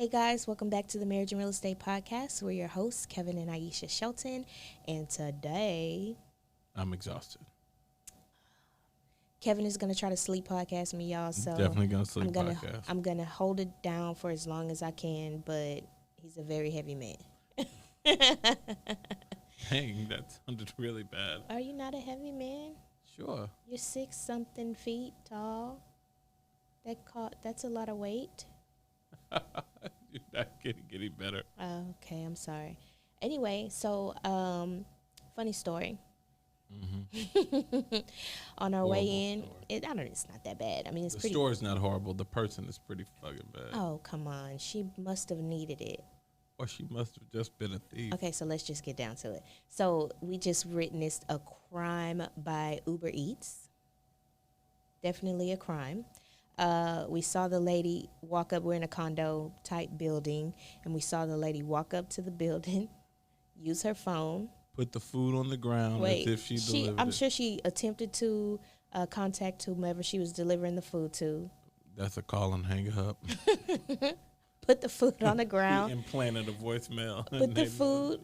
Hey guys, welcome back to the Marriage and Real Estate Podcast. We're your hosts, Kevin and Aisha Shelton, and today I'm exhausted. Kevin is going to try to sleep podcast me, y'all. So Definitely gonna sleep podcast. I'm gonna hold it down for as long as I can, but he's a very heavy man. Dang, that sounded really bad. Are you not a heavy man? Sure. You're 6-something feet tall. That's a lot of weight. You're not getting any better. Okay, I'm sorry. Anyway, so funny story. Mm-hmm. On our Horrible way in, story. it's not that bad. I mean, it's The pretty. story's not horrible. The person is pretty fucking bad. Oh, come on. She must have needed it. Or she must have just been a thief. Okay, so let's just get down to it. So we just witnessed a crime by Uber Eats. Definitely a crime. We saw the lady walk up. We're in a condo type building, and we saw the lady walk up to the building, use her phone. Put the food on the ground Wait, as if she delivered I'm it. sure she attempted to contact whomever she was delivering the food to. That's a call and hang up. Put the food on the She ground. implanted a voicemail.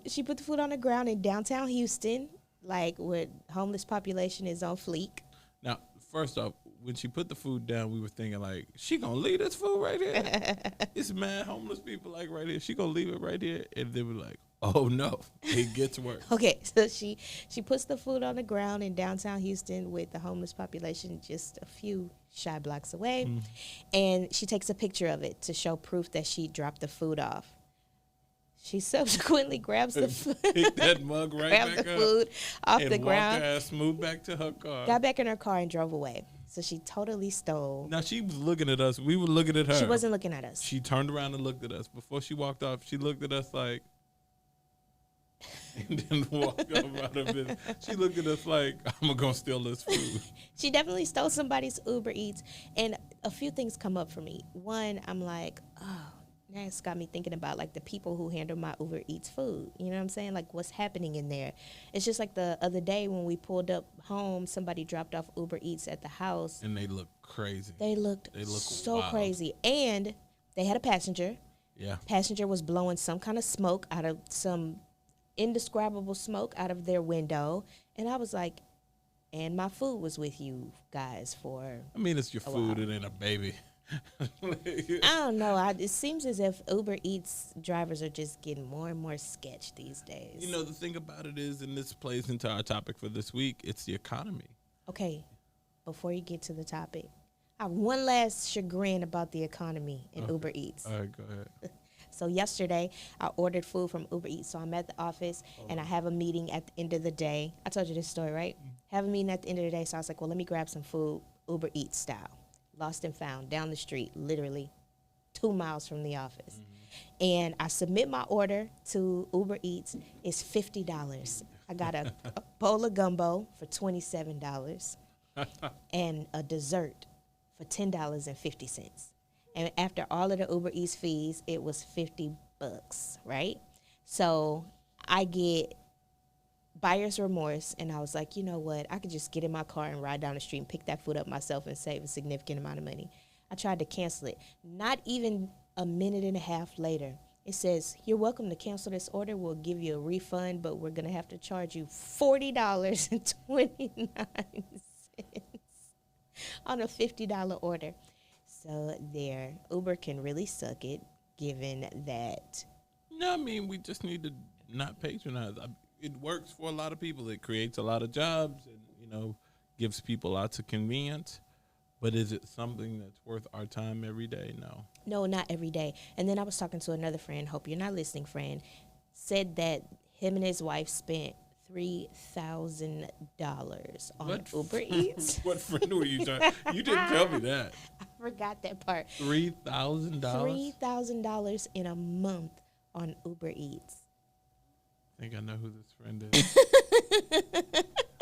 She put the food on the ground in downtown Houston, like where homeless population is on fleek. Now, first off, when she put the food down, we were thinking like, she gonna leave this food right here? It's mad homeless people like right here. She gonna leave it right here? And then we're like, oh no, it gets worse. Okay, so she puts the food on the ground in downtown Houston with the homeless population just a few shy blocks away, and she takes a picture of it to show proof that she dropped the food off. She subsequently grabs the food, Pick that mug right grabbed back the up food off and the walked ground, her ass smooth back to her car. got back in her car, and drove away. So she totally stole. Now she was looking at us. We were looking at her. She wasn't looking at us. She turned around and looked at us. Before she walked off, she looked at us like, and then walked off out of it. She looked at us like, I'm gonna steal this food. She definitely stole somebody's Uber Eats. And a few things come up for me. One, I'm like, oh, now it's got me thinking about like the people who handle my Uber Eats food. You know what I'm saying? Like what's happening in there. It's just like the other day when we pulled up home, somebody dropped off Uber Eats at the house. And they look crazy. They looked so wild. crazy. And they had a passenger. Yeah. Passenger was blowing some kind of smoke out of some indescribable smoke out of their window. And I was like, and my food was with you guys for I mean, it's your a food. while. It ain't a baby. I don't know. It seems as if Uber Eats drivers are just getting more and more sketch these days. You know, the thing about it is, and this plays into our topic for this week, it's the economy. Okay, before you get to the topic, I have one last chagrin about the economy in Uber Eats. All right, go ahead. So yesterday, I ordered food from Uber Eats. So I'm at the office, and I have a meeting at the end of the day. I told you this story, right? Have a meeting at the end of the day. So I was like, well, let me grab some food, Uber Eats style. Lost and found, down the street, literally 2 miles from the office. And I submit my order to Uber Eats. It's $50. I got a bowl of gumbo for $27 and a dessert for $10.50. And after all of the Uber Eats fees, it was $50, right? So I get buyer's remorse, and I was like, you know what? I could just get in my car and ride down the street and pick that food up myself and save a significant amount of money. I tried to cancel it. Not even a minute and a half later, it says, you're welcome to cancel this order. We'll give you a refund, but we're going to have to charge you $40.29 on a $50 order. So there, Uber can really suck it, given that. No, I mean, we just need to not patronize. It works for a lot of people. It creates a lot of jobs and, you know, gives people lots of convenience. But is it something that's worth our time every day? No. No, not every day. And then I was talking to another friend, hope you're not listening, friend, said that him and his wife spent $3,000 on Uber Eats. What friend were you talking? You didn't tell me that. I forgot that part. $3,000? $3,000 in a month on Uber Eats. I think I know who this friend is.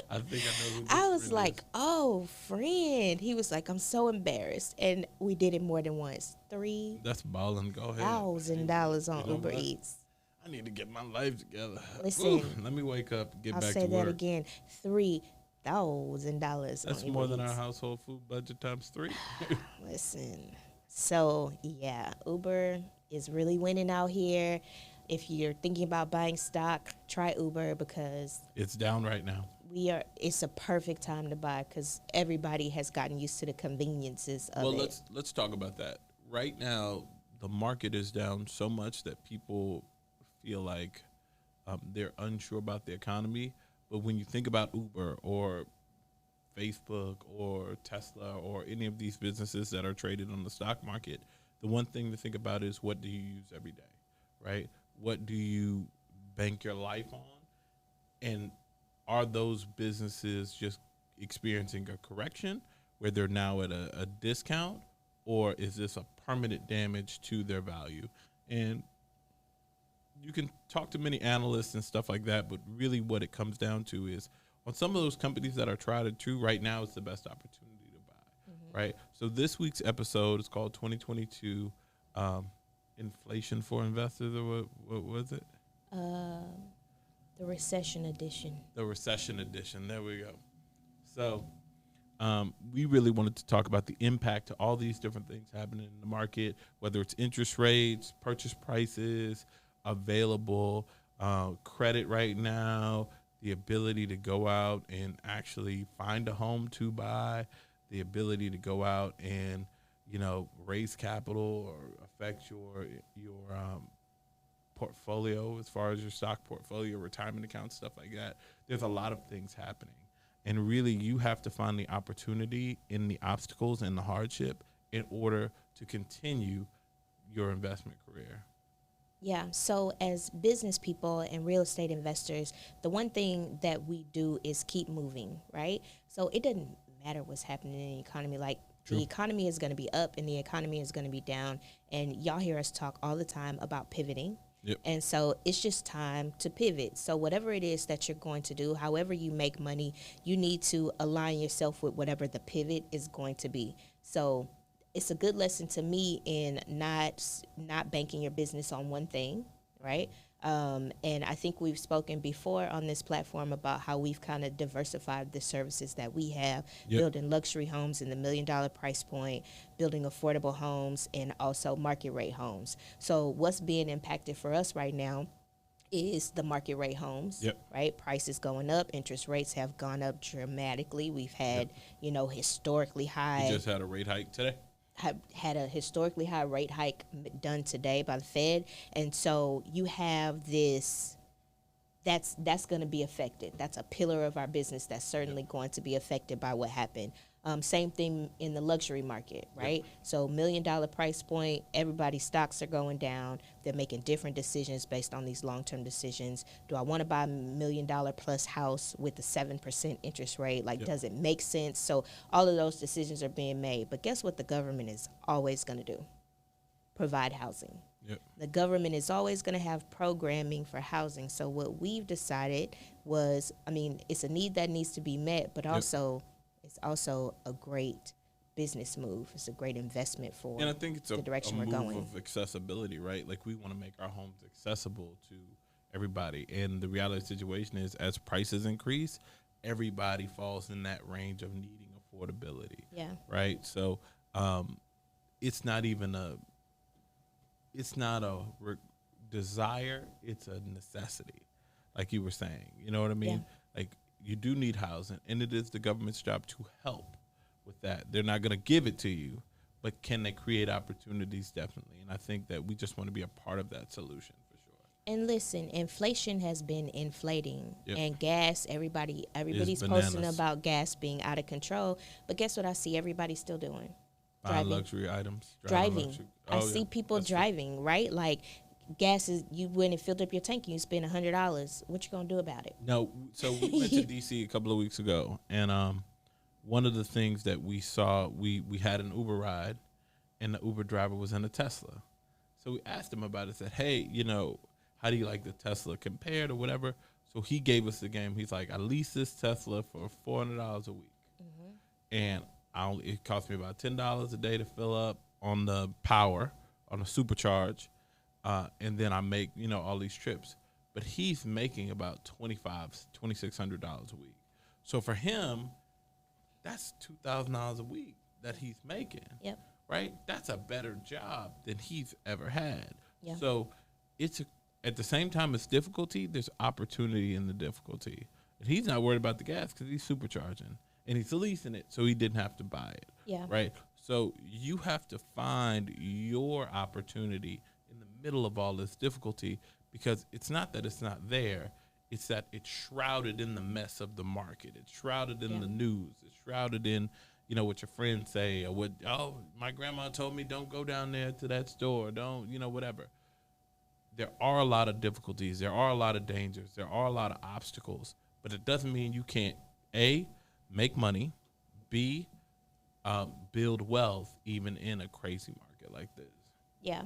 I think I know who this I was friend like, is. oh, friend. He was like, I'm so embarrassed. And we did it more than once. That's balling. Go ahead. $3,000 on You know Uber what? Eats. I need to get my life together. Listen. Ooh, let me wake up and get I'll back say to that work. again. $3,000. That's more than our household food budget times 3. Listen. So, yeah, Uber is really winning out here. If you're thinking about buying stock, try Uber because It's down right now. it's a perfect time to buy because everybody has gotten used to the conveniences of Well, it. let's talk about that. Right now, the market is down so much that people feel like they're unsure about the economy. But when you think about Uber or Facebook or Tesla or any of these businesses that are traded on the stock market, the one thing to think about is what do you use every day, right? What do you bank your life on? And are those businesses just experiencing a correction where they're now at a discount, or is this a permanent damage to their value? And you can talk to many analysts and stuff like that, but really what it comes down to is on some of those companies that are tried and true, right now it's the best opportunity to buy, right? So this week's episode is called 2022 Inflation for Investors, or what was it? The recession edition. The recession edition. There we go. So we really wanted to talk about the impact to all these different things happening in the market, whether it's interest rates, purchase prices, available credit right now, the ability to go out and actually find a home to buy, the ability to go out and, you know, raise capital or affect your portfolio as far as your stock portfolio, retirement accounts, stuff like that. There's a lot of things happening. And really, you have to find the opportunity in the obstacles and the hardship in order to continue your investment career. Yeah, so as business people and real estate investors, the one thing that we do is keep moving, right? So it doesn't matter what's happening in the economy. Like, True. the economy is going to be up and the economy is going to be down. And y'all hear us talk all the time about pivoting. Yep. And so it's just time to pivot. So whatever it is that you're going to do, however you make money, you need to align yourself with whatever the pivot is going to be. So it's a good lesson to me in not banking your business on one thing, right? And I think we've spoken before on this platform about how we've kind of diversified the services that we have, Yep. building luxury homes in the $1 million price point, building affordable homes, and also market rate homes. So what's being impacted for us right now is the market rate homes, Yep. right? Prices going up, interest rates have gone up dramatically. We've had, historically high. We just had a rate hike today. Had a historically high rate hike done today by the Fed, and so you have this that's going to be affected. That's a pillar of our business that's certainly going to be affected by what happened. Same thing in the luxury market, right? Yep. So $1 million price point, everybody's stocks are going down. They're making different decisions based on these long-term decisions. Do I want to buy $1 million plus house with a 7% interest rate? Like, Yep. does it make sense? So all of those decisions are being made. But guess what the government is always going to do? Provide housing. Yep. The government is always going to have programming for housing. So what we've decided was, it's a need that needs to be met, but also it's also a great business move. It's a great investment for And I think it's the direction a we're move going. of accessibility, right? Like, we want to make our homes accessible to everybody. And the reality of the situation is, as prices increase, everybody falls in that range of needing affordability. Yeah. Right? So it's not even a desire, it's a necessity, like you were saying. You know what I mean? Like, you do need housing, and it is the government's job to help with that. They're not going to give it to you, but can they create opportunities? Definitely. And I think that we just want to be a part of that solution for sure. And listen, inflation has been inflating, Yep. and gas. Everybody's posting bananas. about gas being out of control. But guess what? I see everybody still doing Buying luxury items, driving. luxury. I see people driving, right? Like, gas is, you went and filled up your tank and you spend $100. What you gonna do about it? No, so we went to DC a couple of weeks ago, and one of the things that we saw, we had an Uber ride, and the Uber driver was in a Tesla. So we asked him about it. Said, hey, how do you like the Tesla compared or whatever? So he gave us the game. He's like, I leased this Tesla for $400 a week, and it cost me about $10 a day to fill up on the power, on the supercharge, and then I make all these trips. But he's making about $2,600 a week. So for him, that's $2,000 a week that he's making. Yep. Right? That's a better job than he's ever had. Yeah. So at the same time it's difficulty, there's opportunity in the difficulty. And he's not worried about the gas because he's supercharging and he's leasing it, so he didn't have to buy it. Yeah. Right. So you have to find your opportunity in the middle of all this difficulty, because it's not that it's not there. It's that it's shrouded in the mess of the market. It's shrouded in the news. It's shrouded in, what your friends say, or my grandma told me don't go down there to that store. Don't, whatever. There are a lot of difficulties. There are a lot of dangers. There are a lot of obstacles, but it doesn't mean you can't, A, make money, B, build wealth even in a crazy market like this. Yeah.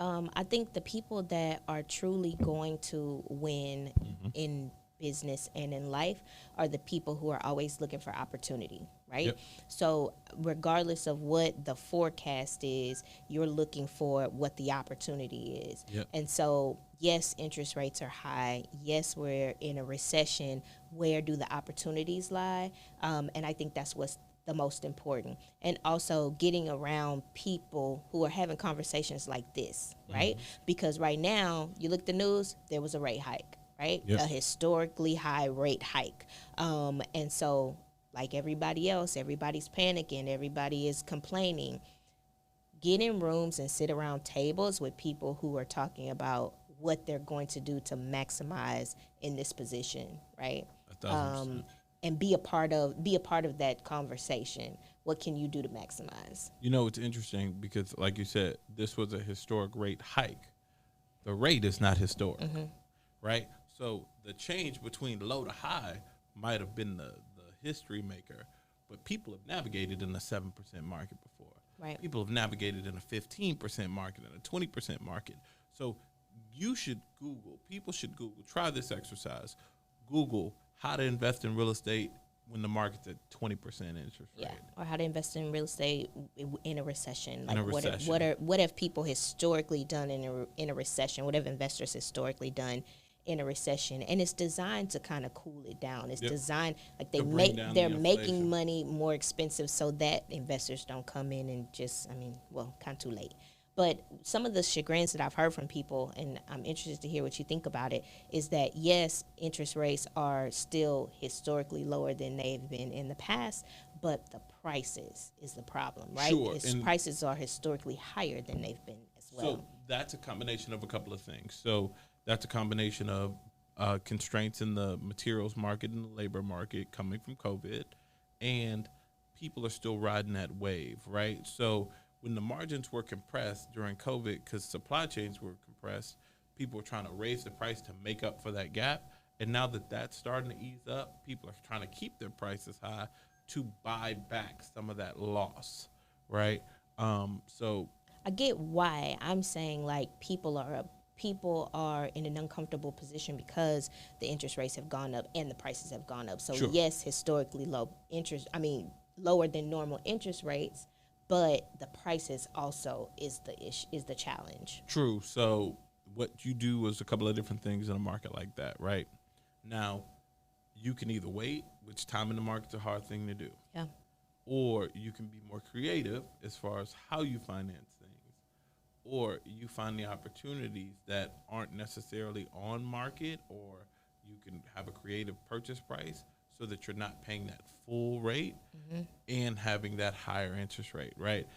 I think the people that are truly going to win in business and in life are the people who are always looking for opportunity, right? Yep. So regardless of what the forecast is, you're looking for what the opportunity is. Yep. And so, yes, interest rates are high. Yes, we're in a recession. Where do the opportunities lie? And I think that's what's the most important. And also getting around people who are having conversations like this, right? Because right now, you look at the news, there was a rate hike, right? Yep. A historically high rate hike. And so, like everybody else, everybody's panicking, everybody is complaining. Get in rooms and sit around tables with people who are talking about what they're going to do to maximize in this position, right? 1,000%. And be a part of that conversation. What can you do to maximize? It's interesting because, like you said, this was a historic rate hike. The rate is not historic, right? So the change between low to high might have been the history maker, but people have navigated in a 7% market before. Right. People have navigated in a 15% market and a 20% market. So you should Google. People should Google. Try this exercise. Google how to invest in real estate when the market's at 20% interest rate. Yeah, or how to invest in real estate in a recession. In a recession. What have people historically done in a recession? What have investors historically done in a recession? And it's designed to kind of cool it down. It's designed like they're making money more expensive so that investors don't come in and kind of too late. But some of the chagrins that I've heard from people, and I'm interested to hear what you think about it, is that, yes, interest rates are still historically lower than they've been in the past, but the prices is the problem, right? Sure. Prices are historically higher than they've been as well. So that's a combination of a couple of things. So that's a combination of constraints in the materials market and the labor market coming from COVID, and people are still riding that wave, right? So when the margins were compressed during COVID because supply chains were compressed, people were trying to raise the price to make up for that gap. And now that that's starting to ease up, people are trying to keep their prices high to buy back some of that loss, right? So I get why. I'm saying, like, people are in an uncomfortable position because the interest rates have gone up and the prices have gone up. So, yes, historically lower than normal interest rates, but the prices also is the challenge. True. So what you do is a couple of different things in a market like that, right? Now, you can either wait, which time in the market's a hard thing to do. Yeah. Or you can be more creative as far as how you finance things. Or you find the opportunities that aren't necessarily on market, or you can have a creative purchase price so that you're not paying that full rate and having that higher interest rate, right?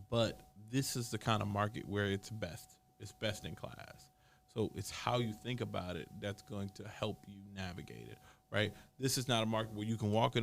But this is the kind of market where it's best. It's best in class. So it's how you think about it that's going to help you navigate it, right? This is not a market where you can walk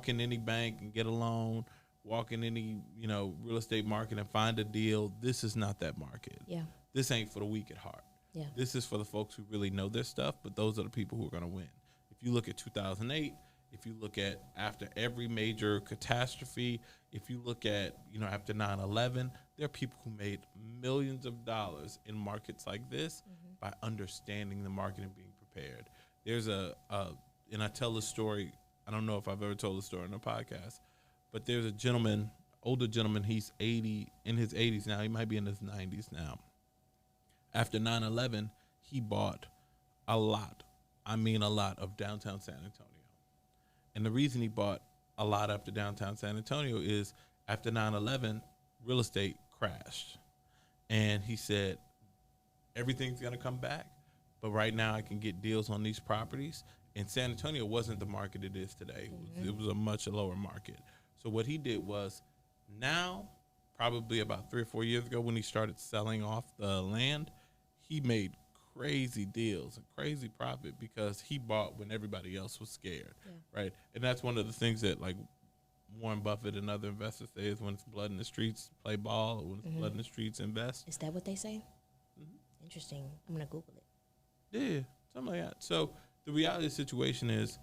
in any bank and get a loan, walk in any, real estate market and find a deal. This is not that market. Yeah. This ain't for the weak at heart. Yeah. This is for the folks who really know their stuff, but those are the people who are going to win. If you look at 2008, if you look at after every major catastrophe, if you look at, after 9/11, there are people who made millions of dollars in markets like this by understanding the market and being prepared. There's and I tell this story, I don't know if I've ever told this story on a podcast, but there's a gentleman, older gentleman, he's 80, in his 80s now, he might be in his 90s now. After 9/11, he bought a lot of downtown San Antonio. And the reason he bought a lot after downtown San Antonio is after 9/11, real estate crashed. And he said, everything's going to come back. But right now I can get deals on these properties. And San Antonio wasn't the market it is today. It was a much lower market. So what he did was now, probably about 3 or 4 years ago when he started selling off the land, he made crazy deals, a crazy profit because he bought when everybody else was scared, right? And that's one of the things that like Warren Buffett and other investors say is when it's blood in the streets, play ball, or when it's blood in the streets, invest. Is that what they say? Interesting. I'm going to Google it. Yeah, something like that. So the reality of the situation is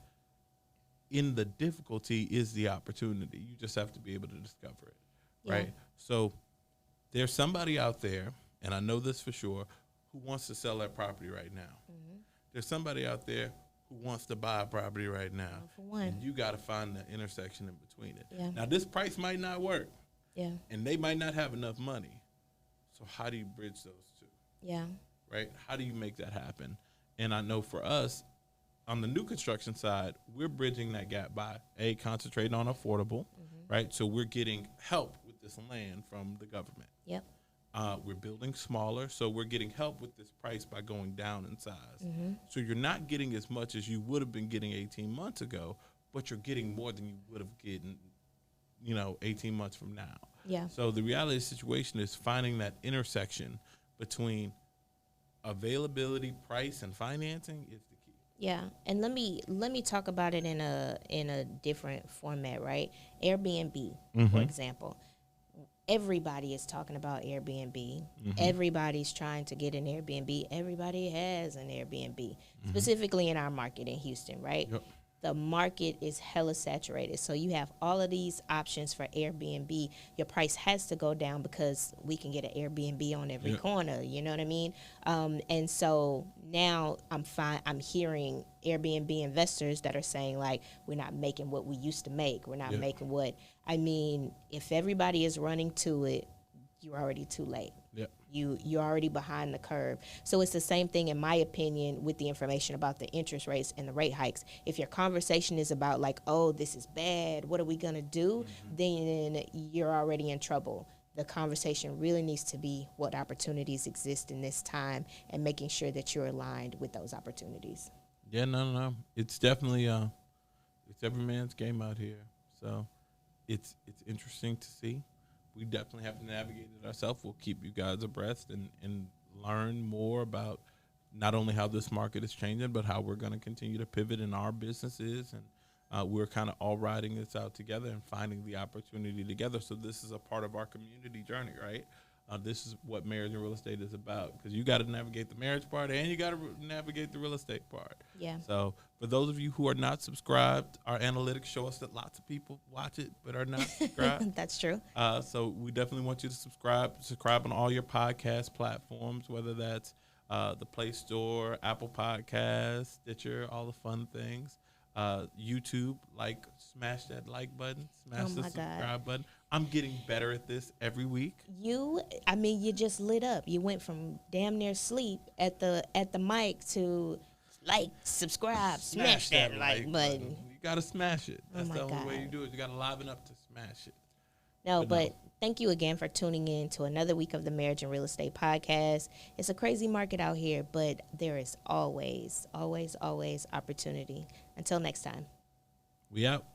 in the difficulty is the opportunity. You just have to be able to discover it, right? So there's somebody out there, and I know this for sure, who wants to sell that property right now. There's somebody out there who wants to buy a property right now. For one. And you got to find the intersection in between it. Yeah. Now, this price might not work. Yeah. And they might not have enough money. So how do you bridge those two? Yeah. Right? How do you make that happen? And I know for us, on the new construction side, we're bridging that gap by, concentrating on affordable, right? So we're getting help with this land from the government. Yep. We're building smaller, so we're getting help with this price by going down in size. So you're not getting as much as you would have been getting 18 months ago, but you're getting more than you would have gotten, 18 months from now. Yeah. So the reality of the situation is finding that intersection between availability, price, and financing is the key. Yeah, and let me talk about it in a different format, right? Airbnb, for example. Everybody is talking about Airbnb. Everybody's trying to get an Airbnb. Everybody has an Airbnb, specifically in our market in Houston, right? Yep. The market is hella saturated. So you have all of these options for Airbnb. Your price has to go down because we can get an Airbnb on every corner. You know what I mean? And so now I'm hearing Airbnb investors that are saying, like, we're not making what we used to make. We're not making what, if everybody is running to it, you're already too late. Yep. You're already behind the curve. So it's the same thing, in my opinion, with the information about the interest rates and the rate hikes. If your conversation is about like, oh, this is bad, what are we going to do? Then you're already in trouble. The conversation really needs to be what opportunities exist in this time and making sure that you're aligned with those opportunities. Yeah, no. It's definitely it's every man's game out here. So it's interesting to see. We definitely have to navigate it ourselves. We'll keep you guys abreast and learn more about not only how this market is changing, but how we're going to continue to pivot in our businesses. And we're kind of all riding this out together and finding the opportunity together. So this is a part of our community journey, right? This is what marriage and real estate is about, because you got to navigate the marriage part and you got to navigate the real estate part. Yeah. So for those of you who are not subscribed, our analytics show us that lots of people watch it but are not subscribed. That's true. So we definitely want you to subscribe on all your podcast platforms, whether that's the Play Store, Apple Podcasts, Stitcher, all the fun things. YouTube, smash that like button, smash the subscribe button. I'm getting better at this every week. You just lit up. You went from damn near sleep at the mic to subscribe, smash that like button. You got to smash it. That's the only way you do it. You got to liven up to smash it. But thank you again for tuning in to another week of the Marriage and Real Estate Podcast. It's a crazy market out here, but there is always, always, always opportunity. Until next time. We out.